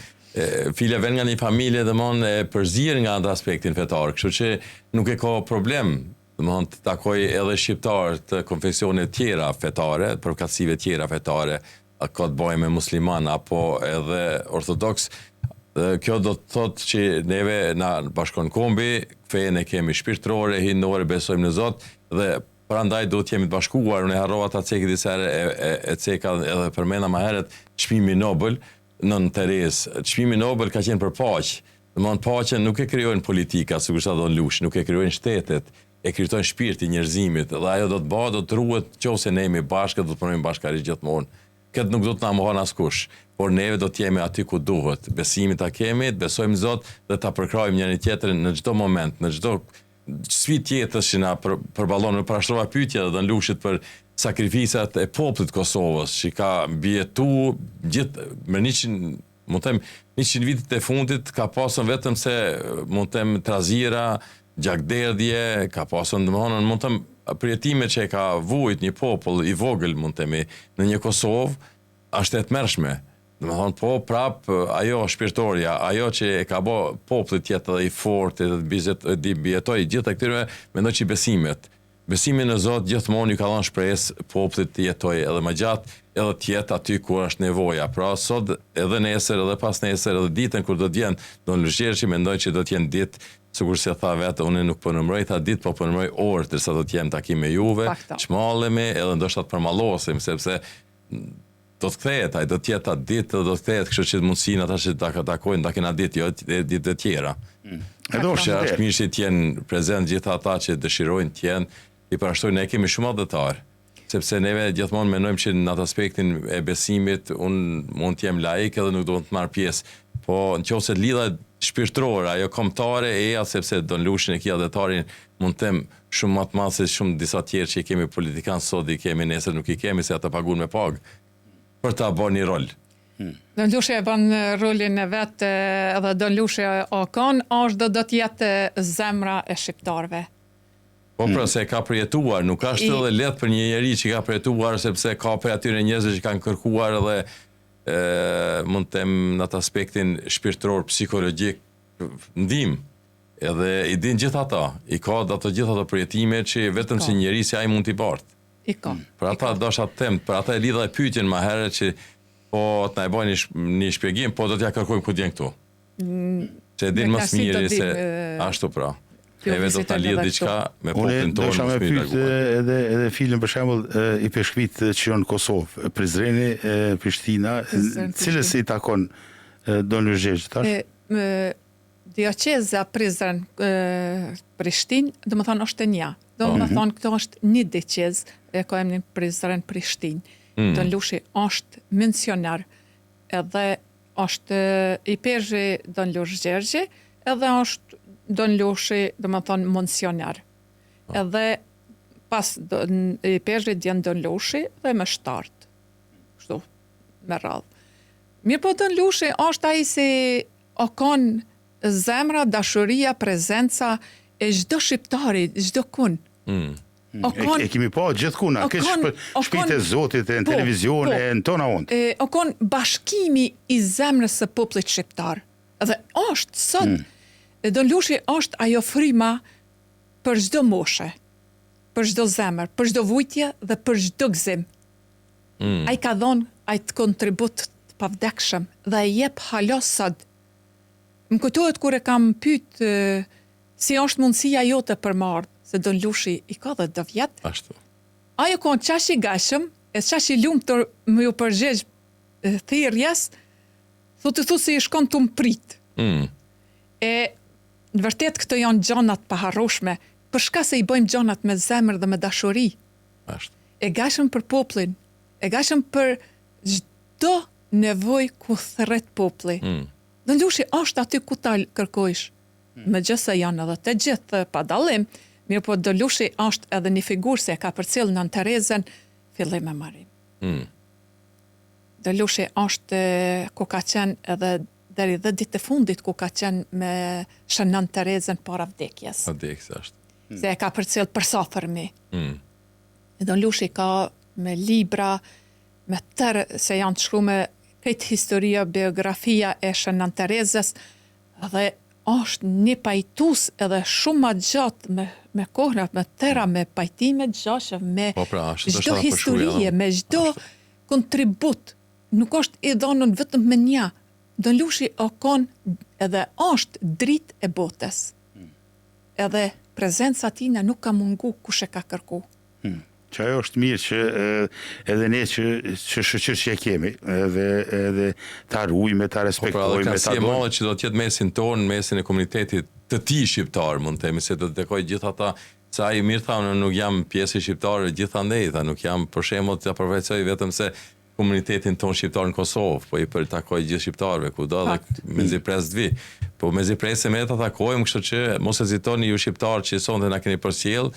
Fila vjen nga një familje domthon e përzir nga atë aspektin fetar, kështu që nuk e ka problem domthon të takoj edhe shqiptar të konfesione tjera fetare, përkatësive tjera fetare, ka të bëjë me musliman apo edhe ortodoks. Kjo do të thotë që neve na bashkon kombi, fejen e kemi shpirtërore, hindore, besojmë në Zot dhe prandaj do të jemi të bashkuar. Unë harrova ta cekë disa e ceka edhe përmenda më herët çmimi Nobel nën Teres. Çmimi Nobel ka qenë për paqë. Domthon paqen nuk e krijojnë politika, sikur sa Don Lushi, nuk e krijojnë shtetet. e kryitojnë shpirti njerëzimit, dhe ajo do të bëhet, do të ruhet nëse ne jemi bashkë, do të punojmë bashkërisht gjithmonë. Këtë nuk do të na mohon askush, por neve do të jemi aty ku duhet. Besimin ta kemi, besojmë Zot dhe ta përkrahojmë njëri tjetrin në çdo moment, në çdo sfidë tjetër që na përballon. Më parashtrova pyetja dhe Don Lushit për sakrificat e popullit të Kosovës, që ka mbietu gjithë me 100, mund të them 100 vitet e fundit, ka pasur vetëm se mund të them trazira, gjakderdhje, ka pasur domthonë mund të them përjetime që e ka vujt një popull i vogël, mund të themi, në një Kosovë, është e tmerrshme. Domethënë po prap ajo shpirtoria, ajo që e ka bë popullit tjetër dhe i fortë dhe bijetoj gjithë këtyre, mendoj që besimet. Besimi në Zot gjithmonë ju ka dhënë shpresë popullit të jetojë edhe më gjatë, edhe të jetë aty ku është nevoja. Pra sot edhe nesër, edhe pas nesër, edhe ditën kur do të jenë Don Lushqershi, mendoj që do të jenë ditë, sikur se tha vetë, unë nuk po numëroj ta ditë, po numëroj orë, derisa do të jem takim me juve, çmallemi, edhe ndoshta të përmallosim, sepse do të kthehet, ai do të jetë atë ditë, do të kthehet, kështu që mundsinë ata që ta takojnë, ta kenë ditë, jo ditë të tjera. Edhe është mirë që të jenë prezent gjithë ata që dëshirojnë të jenë, i parashtrojnë, ne kemi shumë adhëtar, sepse neve gjithmonë mendojmë që në atë aspektin e besimit unë mund të jem laik edhe nuk do të marr pjesë, po nëse lidha shpirtërore, ajo kombëtare sepse Don Lushin e kia adhëtarin mund të them shumë më të madh se shumë disa tjerë që i kemi politikanë sot, i kemi nesër nuk i kemi se ata paguhen me pagë për ta bërë një rol. Don Lushi e bën rolin e vet, edhe Don Lushi Okon është do të jetë zemra e shqiptarëve. Po pra se ka përjetuar, nuk është edhe lehtë për një njerëz që ka përjetuar, sepse ka për atyre njerëzve që kanë kërkuar edhe mund të them në atë aspektin shpirtëror, psikologjik, ndihmë. Edhe i din gjithë ata, i ka ato gjithë ato përjetime që vetëm si njerëz si ai mund t'i bartë. I ka. Për ata dosha të them, për ata e lidha e pyetjen më herët që po të na e bëjnë një shpjegim, po do t'ja kërkojmë ku t'jen këtu. Se e din më së miri se ashtu pra. Neve do të lidhë diçka me popullin tonë. Unë dosha me pyet edhe filmin për shembull i peshkvit që janë në Kosovë, Prizreni, Prishtina, cilës i takon Don Lushqershi tash? Dioceza Prizren Prishtinë, domethënë është e një. Domethënë këto është një diocezë e ka emrin Prizren Prishtinë. Don Lushi është misionar, edhe është i pezhi Don Lushqershi, edhe është Don Lushi, domethënë misionar. Edhe pas i pezhi djen Don Lushi dhe më shtart. Kështu me radhë. Mirë po Don Lushi është ai si Okon zemra, dashuria, prezenca e çdo shqiptari, çdo kun. E kemi pa gjithkuna, shpitë e Zotit, e në televizion, e në tona ondë. Okon bashkimi i zemrës së popullit shqiptar. Dhe është sot, Don Lushi është ajo fryma për çdo moshe, për çdo zemër, për çdo vujtje dhe për çdo gëzim. Ai ka dhënë atë kontribut të pavdekshëm dhe e jep hala sot. Më kujtohet kur e kam pyet si është mundësia jote për marrë, se Don Lushi i ka dhe 10 vjet. Ashtu. Ajo kon qash i gashëm, e qash i lumtur më ju përgjegj thirrjes, thotë si i shkon të më prit. E në vërtet këto janë gjanat paharroshme, për shka se i bëjmë gjanat me zemër dhe me dashuri. Ashtu. E gashëm për popullin, e gashëm për çdo nevojë ku thret populli. Don Lushi është aty ku ta kërkojsh. Megjithëse janë edhe të gjithë pa dallim, mirë po Don Lushi është edhe një figurë se ka përcjell Nën Terezën fillim e marim. Don Lushi është ku ka qenë edhe deri dhe ditë e fundit ku ka qenë me Nën Terezën para vdekjes. Vdekjes ashtu. Se e ka përcjell për sa fërmi. Don Lushi ka me libra, me tërë se janë të shkruar këtë historia, biografia e Nën Terezës, dhe është një pajtus edhe shumë ma gjatë me kohëra, me tëra, me pajtime gjashë, me çdo historie, me çdo kontribut. Nuk është i dhënën vetëm me një. Don Lushi Okon edhe është dritë e botës. Edhe prezenca tina nuk ka mungu kush e ka kërku. Që ajo është mirë që edhe ne që shoqër që e kemi, edhe ta ruajmë, ta respektojmë, ta si e madhe që do të jetë mesin tonë, mesin e komunitetit të tij shqiptar, mund të themi se do të takojë gjithë ata Sa i mirë thamë, nuk jam pjesë shqiptare gjithandej, nuk jam për shembull të përveçoj vetëm se komunitetin ton shqiptar në Kosovë, po i përtakoj gjithë shqiptarëve kudo dhe mezi pres të vi. Po mezi pres me ta takojmë, kështu që mos hezitoni ju shqiptarë që sonte na keni përcjell.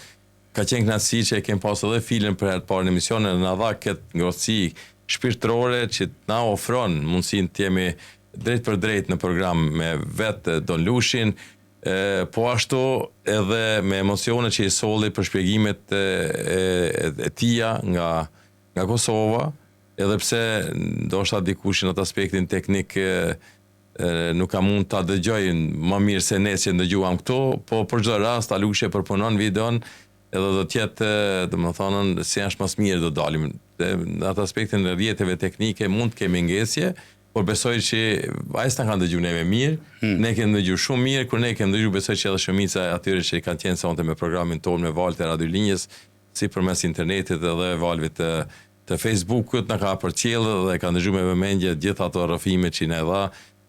Ka qenë kënaqësi që e kem pasur edhe filën për herë të parë në emision, na dha këtë ngrohtësi shpirtërore që na ofron mundësinë të jemi drejt për drejt në program me vetë Don Lushin, po ashtu edhe me emocione që i solli për shpjegimet e tia nga Kosova, edhe pse ndoshta dikush në atë aspektin teknik nuk ka mund ta dëgjojnë më mirë se ne që ndëgjuam këtu, po për çdo rast Alushe përpunon videon edhe do të jetë, domethënë, si është më mirë do dalim. Në atë aspektin e rrjeteve teknike mund të kemi ngesje, por besoj që ai s'na kanë dëgjuar neve mirë, ne kemi dëgjuar shumë mirë, kur ne kemi dëgjuar besoj që edhe shumica e atyre që kanë qenë sonte me programin tonë me valët e radiolinjës, si përmes internetit edhe valëve të Facebookut na ka përcjellë dhe kanë dëgjuar me vëmendje gjithë ato rrëfime që na dha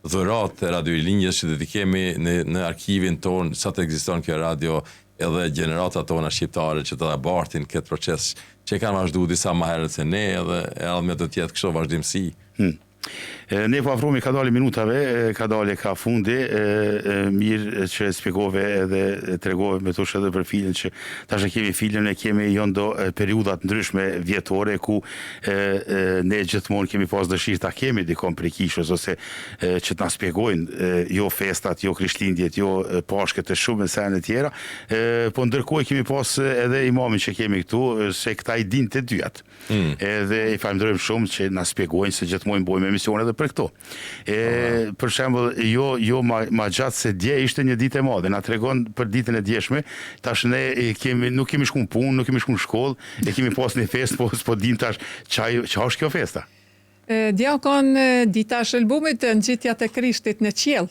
dhurat e radiolinjës që do t'i kemi në arkivin tonë sa të ekziston kjo radio edhe gjeneratat tona shqiptare që të da bartin këtë proces që kanë vazhdu disa më herët se ne edhe me të tjetë kështu vazhdimsi. Ne po afrohemi ka dalë minutave, ka dalë ka fundi, mirë që spjegove edhe tregove me tush edhe për filin që tash e kemi filin, e kemi jo ndo periudat ndryshme vjetore ku ne gjithmonë kemi pas dëshirë ta kemi dikon për kishës ose që t'na spjegojnë jo festat, jo krishtlindjet, jo pashket e shumë e sene tjera, po ndërkohë kemi pas edhe imamin që kemi këtu se këta i din të dyat. Edhe i falenderojmë shumë që na spjegojnë se gjithmonë bojmë emisione edhe për këto. Për shembull, jo ma gjatë se dje ishte një ditë e madhe, na tregon për ditën e djeshme, tash ne nuk kemi shku në punë, nuk kemi shku në shkollë, e kemi pas një festë, po s'po dim tash ç'a është kjo festa. Dja kanë dita e shëlbumit ngjitja e Krishtit në qiell.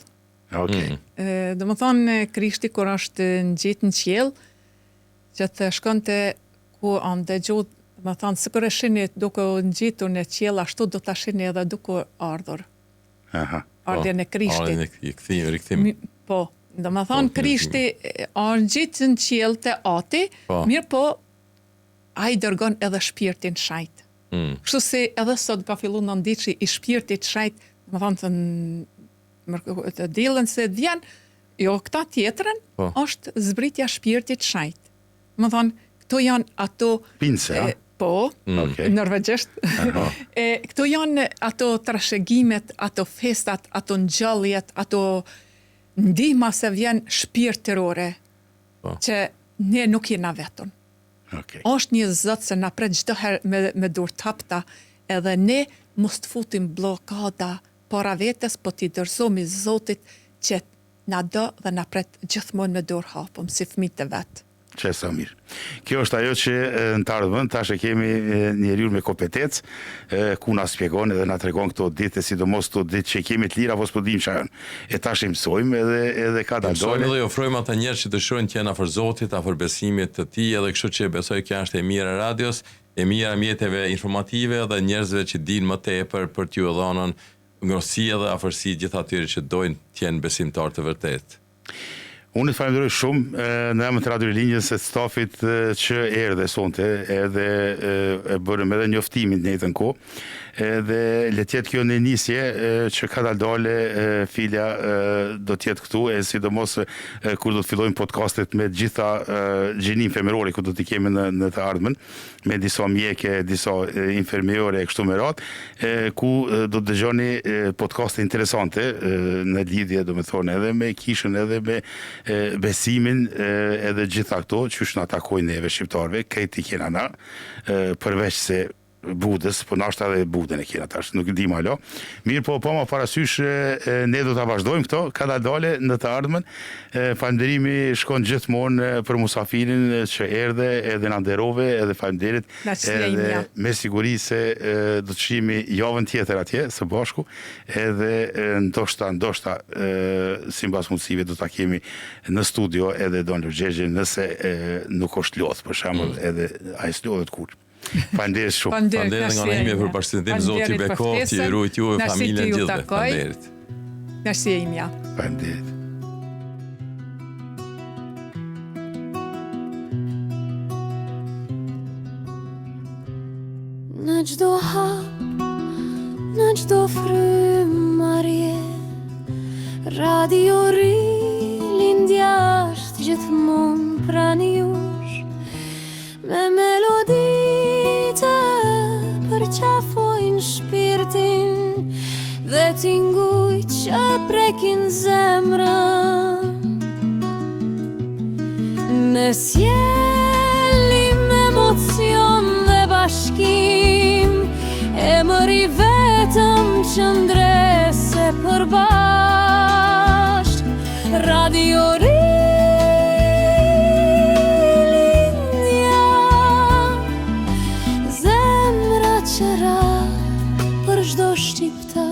Okej. Domethënë Krishti kur është ngjit në qiell, që të shkonte ku ande gjut, më thonë, sikur e shihni duke u ngjitur në qiell, ashtu do ta shihni edhe duke ardhur. Aha. Ardhjen e Krishtit. Ardhjen e rikthim. Po, domethënë Krishti ngjit në qiell te Ati, mirë po ai dërgon edhe shpirtin shajt. Kështu se edhe sot ka filluar në ndiçi i shpirtit shajt, domethënë të diellën se vjen, jo këta tjetrën, është zbritja shpirtit shajt. Domethënë këto janë ato pince, po, norvegjesht. Këto janë ato trashëgimet, ato festat, ato ngjalljet, ato ndihma se vjen shpirtërore, që ne nuk jena vetëm. Është një Zot se na pret çdo herë me dur t'hapta, edhe ne mos të futim blokada para vetes, po t'i dorëzomi Zotit që na do dhe na pret gjithmonë me dur hapur si fëmijët e vet. Që sa mirë. Kjo është ajo që në të ardhmen, tash e kemi njeriu me kompetencë, ku na spjegon edhe na tregon këto ditë, sidomos këto ditë që kemi të lira, po s'po dim çfarë janë. E tash i mësojmë edhe ka dalë. Mësojmë dhe i ofrojmë ata njerëz që dëshirojnë të jenë afër Zotit, afër besimit të Tij, edhe kështu që besoj kjo është e mira e radios, e mira e mjeteve informative dhe njerëzve që dinë më tepër për t'ju dhënën ngrohtësi edhe afërsi gjithë atyre që dojnë të jenë besimtar të vërtetë. Unë të falenderoj shumë në emër të radiolinjës e stafit që erdhe sonte, edhe e bërëm edhe njoftimin në njëjtën kohë, edhe le të jetë kjo në nisje që ka dalë filja do të jetë këtu, e sidomos kur do të fillojmë podcastet me gjitha gjinim femërore ku do t'i kemi në të ardhmen, me disa mjeke, disa infermiore e kështu me radhë, ku do të dëgjoni podcaste interesante në lidhje, do me thonë, edhe me kishën, edhe me besimin, edhe gjitha këto që është në atakojnë neve shqiptarve, krejt i kena na, përveç se Budës, po nashta edhe Budën e kena tash, nuk dim alo. Mirë po ma parasysh ne do ta vazhdojmë këto, ka dalë në të ardhmen. Falënderimi shkon gjithmonë për musafirin që erdhe, edhe na nderove, edhe faleminderit. Edhe me siguri se do të shihemi javën tjetër atje së bashku, edhe ndoshta sipas mundësive do ta kemi në studio edhe Don Lugjegjin, nëse nuk është lodh, për shembull, edhe ai s'lodhet kur. Faleminderit shumë. Faleminderit nga ana ime për bashkëtim, Zoti bekoft, ju rujt ju e familjen gjithë. Faleminderit. Merci Imja. Faleminderit. çdo hap, në çdo frymarrje. Radio Rilindja është gjithmonë pranë jush, me melodi të përqafojnë shpirtin dhe tinguj që prekin zemrën. Ne sjellim emocion dhe bashkim, emëri vetëm qëndrese përbashk. Radio Rilindja, zemra që ra për çdo shqiptar.